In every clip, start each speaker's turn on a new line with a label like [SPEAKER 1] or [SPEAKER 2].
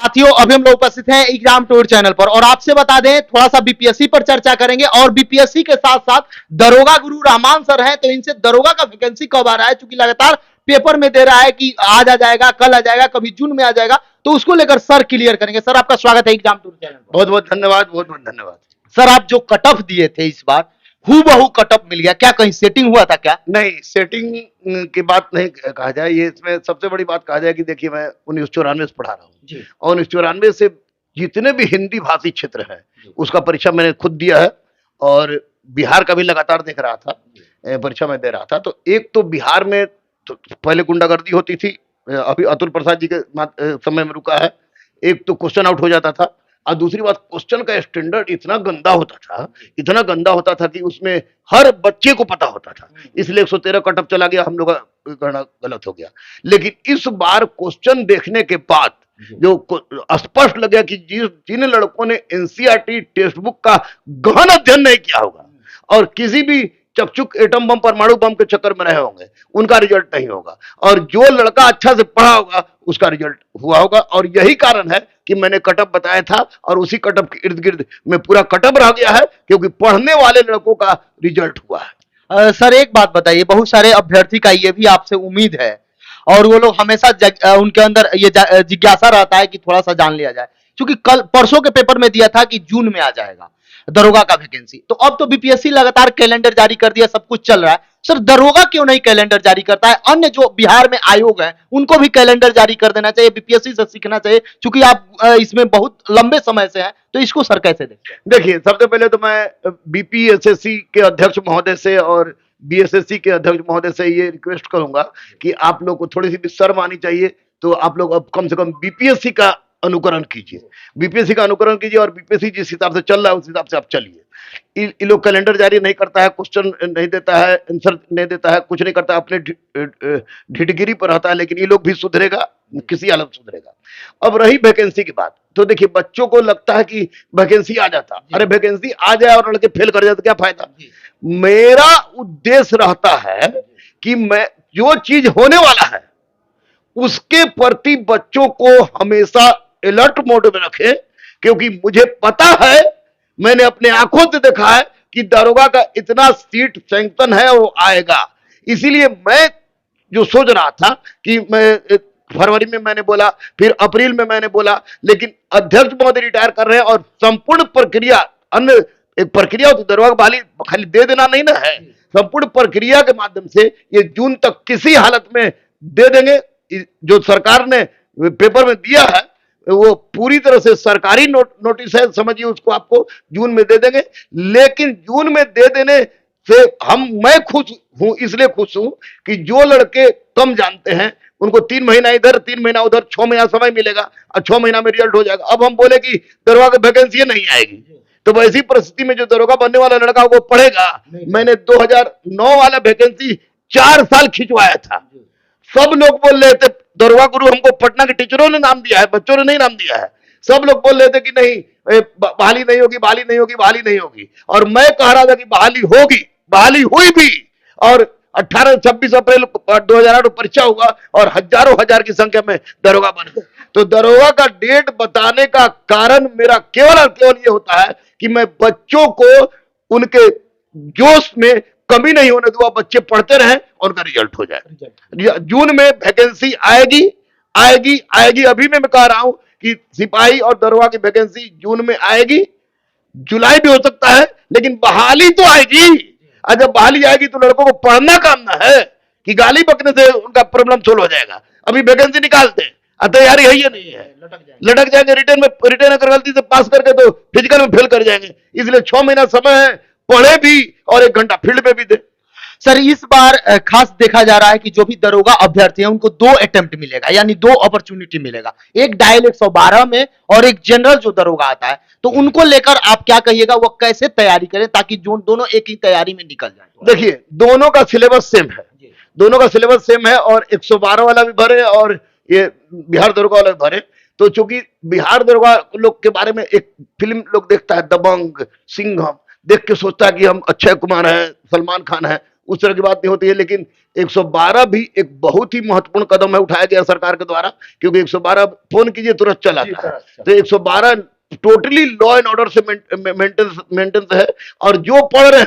[SPEAKER 1] साथियों, अभी हम लोग उपस्थित हैं एग्जाम टूर चैनल पर और आपसे बता दें, थोड़ा सा बीपीएससी पर चर्चा करेंगे और बीपीएससी के साथ साथ दरोगा गुरु रहमान सर हैं, तो इनसे दरोगा का वैकेंसी कब आ रहा है, क्योंकि लगातार पेपर में दे रहा है कि आज आ जाएगा, कल आ जाएगा, कभी जून में आ जाएगा, तो उसको लेकर सर क्लियर करेंगे। सर, आपका स्वागत है एग्जाम टूर चैनल पर।
[SPEAKER 2] बहुत बहुत धन्यवाद, बहुत बहुत धन्यवाद।
[SPEAKER 1] सर, आप जो कट ऑफ दिए थे इस बार हूबहू कट ऑफ मिल गया, क्या कहीं सेटिंग हुआ था क्या?
[SPEAKER 2] नहीं, सेटिंग की बात नहीं कहा जाए। ये इसमें सबसे बड़ी बात कहा जाए कि देखिए, मैं 1994 से पढ़ा रहा हूँ और 1994 से जितने भी हिंदी भाषी क्षेत्र है उसका परीक्षा मैंने खुद दिया है और बिहार का भी लगातार देख रहा था, परीक्षा में दे रहा था। तो एक तो बिहार में तो पहले गुंडागर्दी होती थी, अभी अतुल प्रसाद जी के समय में रुका है। एक तो क्वेश्चन आउट हो जाता था और दूसरी बात, क्वेश्चन का स्टैंडर्ड इतना गंदा होता था कि उसमें हर बच्चे को पता होता था, इसलिए 113 कटअप चला गया, हम लोग का गणना गलत हो गया। लेकिन इस बार क्वेश्चन देखने के बाद जो स्पष्ट लग गया कि जिन लड़कों ने एनसीईआरटी टेक्स्ट बुक का गहन अध्ययन नहीं किया होगा और किसी भी चकचुक एटम बम परमाणु बम के चक्कर में रहे होंगे, उनका रिजल्ट नहीं होगा, और जो लड़का अच्छा से पढ़ा होगा उसका रिजल्ट हुआ होगा। और यही कारण है कि मैंने कटअप बताया था और उसी कटअप के इर्द गिर्द में पूरा कटअप रह गया है, क्योंकि पढ़ने वाले लड़कों का रिजल्ट हुआ है।
[SPEAKER 1] सर, एक बात बताइए, बहुत सारे अभ्यर्थी का ये भी आपसे उम्मीद है और वो लोग हमेशा उनके अंदर ये जिज्ञासा रहता है कि थोड़ा सा जान लिया जाए, क्योंकि कल परसों के पेपर में दिया था कि जून में आ जाएगा दरोगा का वैकेंसी, तो अब तो बीपीएससी लगातार कैलेंडर जारी कर दिया, सब कुछ चल रहा है। सर, दरोगा क्यों नहीं कैलेंडर जारी करता है? अन्य जो बिहार में आयोग है उनको भी कैलेंडर जारी कर देना चाहिए, बीपीएससी से सीखना चाहिए, क्योंकि आप इसमें बहुत लंबे समय से हैं, तो इसको सर कैसे देखते हैं?
[SPEAKER 2] देखिए, सबसे पहले तो मैं बीपीएसएससी के अध्यक्ष महोदय से और बीएसएससी के अध्यक्ष महोदय से ये रिक्वेस्ट करूंगा कि आप लोग को थोड़ी सी भी शर्म आनी चाहिए, तो आप लोग अब कम से कम बीपीएससी का अनुकरण कीजिए, बीपीएससी का अनुकरण कीजिए और बीपीएससी जिस हिसाब से चल रहा है उस हिसाब से आप चलिए। ये लोग कैलेंडर जारी नहीं करता है, क्वेश्चन नहीं देता है, आंसर नहीं देता है, कुछ नहीं करता, अपने ढिठगिरी पर रहता है, लेकिन ये लोग भी सुधरेगा, किसी हालत सुधरेगा। अब रही वैकेंसी की बात, तो देखिए, बच्चों को लगता है कि वैकेंसी आ जाता, अरे वैकेंसी आ जाए और लड़के फेल कर जाए तो क्या फायदा। मेरा उद्देश्य रहता है कि मैं जो चीज होने वाला है उसके प्रति बच्चों को हमेशा अलर्ट मोड में रखें, क्योंकि मुझे पता है, मैंने अपने आंखों से देखा है कि दरोगा का इतना सीट सैंक्शन है, वो आएगा। इसीलिए मैं जो सोच रहा था कि मैं फरवरी में मैंने बोला, फिर अप्रैल में मैंने बोला, लेकिन अध्यक्ष महोदय रिटायर कर रहे हैं और संपूर्ण प्रक्रिया, अन्य एक प्रक्रिया होती, दरोगा खाली खाली दे देना नहीं ना है, संपूर्ण प्रक्रिया के माध्यम से ये जून तक किसी हालत में दे देंगे। जो सरकार ने पेपर में दिया है वो पूरी तरह से सरकारी नोटिस है, समझिए उसको, आपको जून में दे देंगे। लेकिन जून में दे देने से मैं खुश हूं, इसलिए खुश हूं कि जो लड़के कम जानते हैं उनको 3 महीना इधर 3 महीना उधर 6 महीना समय मिलेगा और 6 महीना में रिजल्ट हो जाएगा। अब हम बोले कि दरोगा की वैकेंसी नहीं आएगी, तो वैसी परिस्थिति में जो दरोगा बनने वाला लड़का वो पढ़ेगा। मैंने 2009 वाला वैकेंसी 4 साल खिंचवाया था, सब लोग बोल रहे थे, दरोगा गुरु हमको पटना के टीचरों ने नाम दिया है, बच्चों ने नहीं नाम दिया है, सब लोग बोल रहे थे कि नहीं, बहाली नहीं होगी, बहाली नहीं होगी, बहाली नहीं होगी, और मैं कह रहा था कि बहाली होगी, बहाली हुई भी, और 18-26 अप्रैल 2008 परीक्षा हुआ और हजारों हजार की संख्या में दरोगा बन गए। तो दरोगा का डेट बताने का कारण मेरा केवल और केवल ये होता है कि मैं बच्चों को उनके जोश में कमी नहीं होने दूंगा, बच्चे पढ़ते रहें और उनका रिजल्ट हो जाए। जून में वैकेंसी आएगी आएगी आएगी, अभी मैं कह रहा हूं कि सिपाही और दरोगा की वैकेंसी जून में आएगी, जुलाई भी हो सकता है, लेकिन बहाली तो आएगी। और जब बहाली आएगी तो लड़कों को पढ़ना काम ना है कि गाली बकने से उनका प्रॉब्लम सोल्व हो जाएगा। अभी वैकेंसी निकालते हैं, तैयारी है ये नहीं है, लटक जाएंगे, रिटर्न अगर गलती से पास करके तो फिजिकल में फेल कर जाएंगे। इसलिए 6 महीना समय है, पढ़े भी और 1 घंटा फील्ड में भी दे।
[SPEAKER 1] सर, इस बार खास देखा जा रहा है कि जो भी दरोगा अभ्यर्थी हैं उनको 2 अटेम्प्ट मिलेगा, यानी 2 अपॉर्चुनिटी मिलेगा, एक डायल 112 में और एक जनरल जो दरोगा आता है, तो उनको लेकर आप क्या कहिएगा, वो कैसे तैयारी करें ताकि दोनों एक ही तैयारी में निकल जाए?
[SPEAKER 2] देखिए, दोनों का सिलेबस सेम है, दोनों का सिलेबस सेम है, और 112 वाला भी भरे और ये बिहार दरोगा वाला भी भरे। तो चूंकि बिहार दरोगा लोग के बारे में एक फिल्म लोग देखता है, दबंग, सिंघम, देख के सोचता है कि हम अक्षय कुमार है, सलमान खान है, उस तरह की बात नहीं होती है। लेकिन 112 भी एक बहुत ही महत्वपूर्ण कदम है उठाया गया सरकार के द्वारा, क्योंकि 112 फोन कीजिए तुरंत चल आता है। तो 112 टोटली लॉ एंड ऑर्डर से मेंटेनेंस है। और जो पढ़ रहे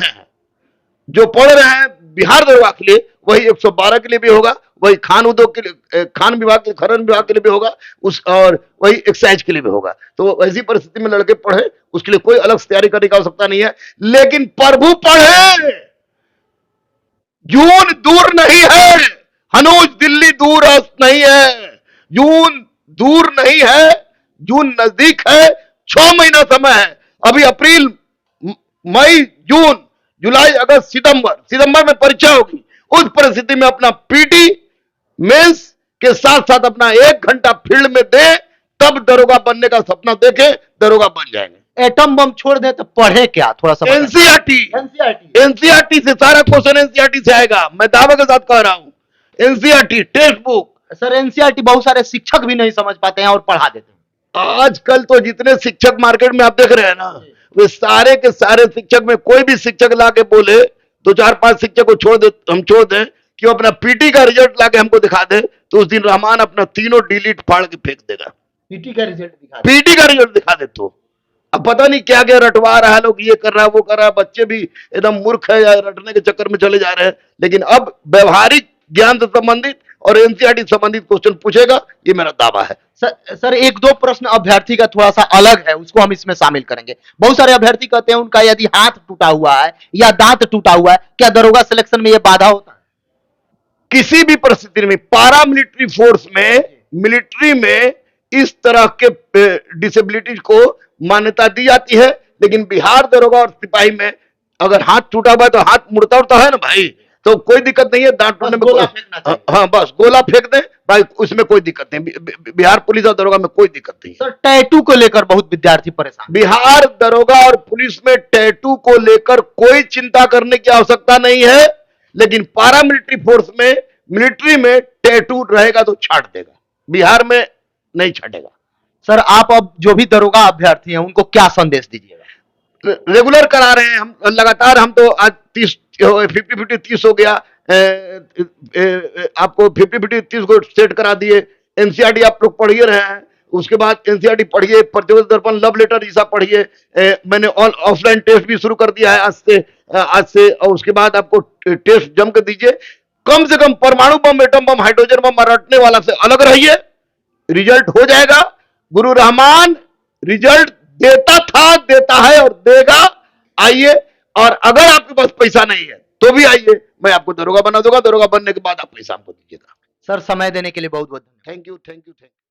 [SPEAKER 2] हैं बिहार दरोगा के लिए, वही 112 के लिए भी होगा, वही खान उद्योग के लिए, खान विभाग के, खनन विभाग के लिए भी होगा, उस और वही एक्साइज के लिए भी होगा। तो ऐसी परिस्थिति में लड़के पढ़े, उसके लिए कोई अलग से तैयारी करने की आवश्यकता नहीं है। लेकिन प्रभु पढ़े, जून दूर नहीं है, हनूज दिल्ली दूर नहीं है, जून दूर नहीं है, जून नजदीक है। 6 महीना समय है अभी। अप्रैल, मई, जून, जुलाई, अगस्त, सितंबर में परीक्षा होगी। उस परिस्थिति में अपना पीटी मेंस के साथ साथ अपना 1 घंटा फील्ड में दे, तब दरोगा बनने का सपना देखे, दरोगा बन जाएंगे।
[SPEAKER 1] एटम बम छोड़ दे तो पढ़े क्या, थोड़ा सा
[SPEAKER 2] एनसीईआरटी से सारा क्वेश्चन एनसीईआरटी से आएगा, मैं दावे के साथ कह रहा हूं। NCERT text book.
[SPEAKER 1] Sir NCERT बहुत सारे शिक्षक भी नहीं समझ पाते हैं और पढ़ा देते हैं।
[SPEAKER 2] आजकल तो जितने शिक्षक मार्केट में आप देख रहे हैं ना, वे सारे के सारे शिक्षक में कोई भी शिक्षक लाके बोले, 2-4-5 शिक्षक को छोड़ दें कि वो अपना पीटी का रिजल्ट लाके हमको दिखा दे, तो उस दिन रहमान अपना तीनों डिलीट फाड़ के फेंक देगा।
[SPEAKER 1] पीटी का रिजल्ट
[SPEAKER 2] दिखा दे तो अब पता नहीं क्या क्या रटवा रहा है, लोग ये कर रहा है वो कर रहा है, बच्चे भी एकदम मूर्ख है या रटने के चक्कर में चले जा रहे हैं। लेकिन अब व्यवहारिक ज्ञान से संबंधित और एनसीईआरटी संबंधित क्वेश्चन पूछेगा, ये मेरा दावा है।
[SPEAKER 1] सर 1-2 प्रश्न अभ्यर्थी का थोड़ा सा अलग है, उसको हम इसमें शामिल करेंगे। बहुत सारे अभ्यर्थी कहते हैं उनका यदि हाथ टूटा हुआ है या दांत टूटा हुआ है, क्या दरोगा सिलेक्शन में यह बाधा होता है?
[SPEAKER 2] किसी भी परिस्थिति में पारा मिलिट्री फोर्स में, मिलिट्री में इस तरह के डिसेबिलिटीज को मान्यता दी जाती है। लेकिन बिहार दरोगा और सिपाही में अगर हाथ टूटा हुआ है तो हाथ मुड़ता उड़ता है ना भाई, तो कोई दिक्कत नहीं है। दांत टूटने में हाँ बस गोला फेंक दे भाई, उसमें कोई दिक्कत नहीं। बिहार पुलिस और दरोगा में कोई दिक्कत नहीं।
[SPEAKER 1] सर टैटू को लेकर बहुत विद्यार्थी परेशान।
[SPEAKER 2] बिहार दरोगा और पुलिस में टैटू को लेकर कोई चिंता करने की आवश्यकता नहीं है। लेकिन पारा मिलिट्री फोर्स में, मिलिट्री में टैटू रहेगा तो छाट देगा, बिहार में नहीं छाटेगा।
[SPEAKER 1] सर आप अब जो भी दरोगा अभ्यर्थी हैं उनको क्या संदेश दीजिएगा?
[SPEAKER 2] रेगुलर करा रहे हैं हम लगातार। हम तो आज 50-50 30 हो गया। आपको 50-50 30 को सेट करा दिए। एनसीईआरटी आप लोग पढ़िए रहे हैं, उसके बाद एनसीईआरटी पढ़िए, प्रतिवेदन दर्पण, लव लेटर ईसा पढ़िए। मैंने ऑफलाइन टेस्ट भी शुरू कर दिया है आज से। और उसके बाद आपको टेस्ट जम कर दीजिए। कम से कम परमाणु बम, एटम बम, हाइड्रोजन बम रटने वाला से अलग रहिए। रिजल्ट हो जाएगा। गुरु रहमान रिजल्ट देता था, देता है और देगा। आइए, और अगर आपके पास पैसा नहीं है तो भी आइए, मैं आपको दरोगा बना दूंगा। दरोगा बनने के बाद आप पैसा हमको दीजिएगा।
[SPEAKER 1] सर समय देने के लिए बहुत बहुत
[SPEAKER 2] थैंक यू।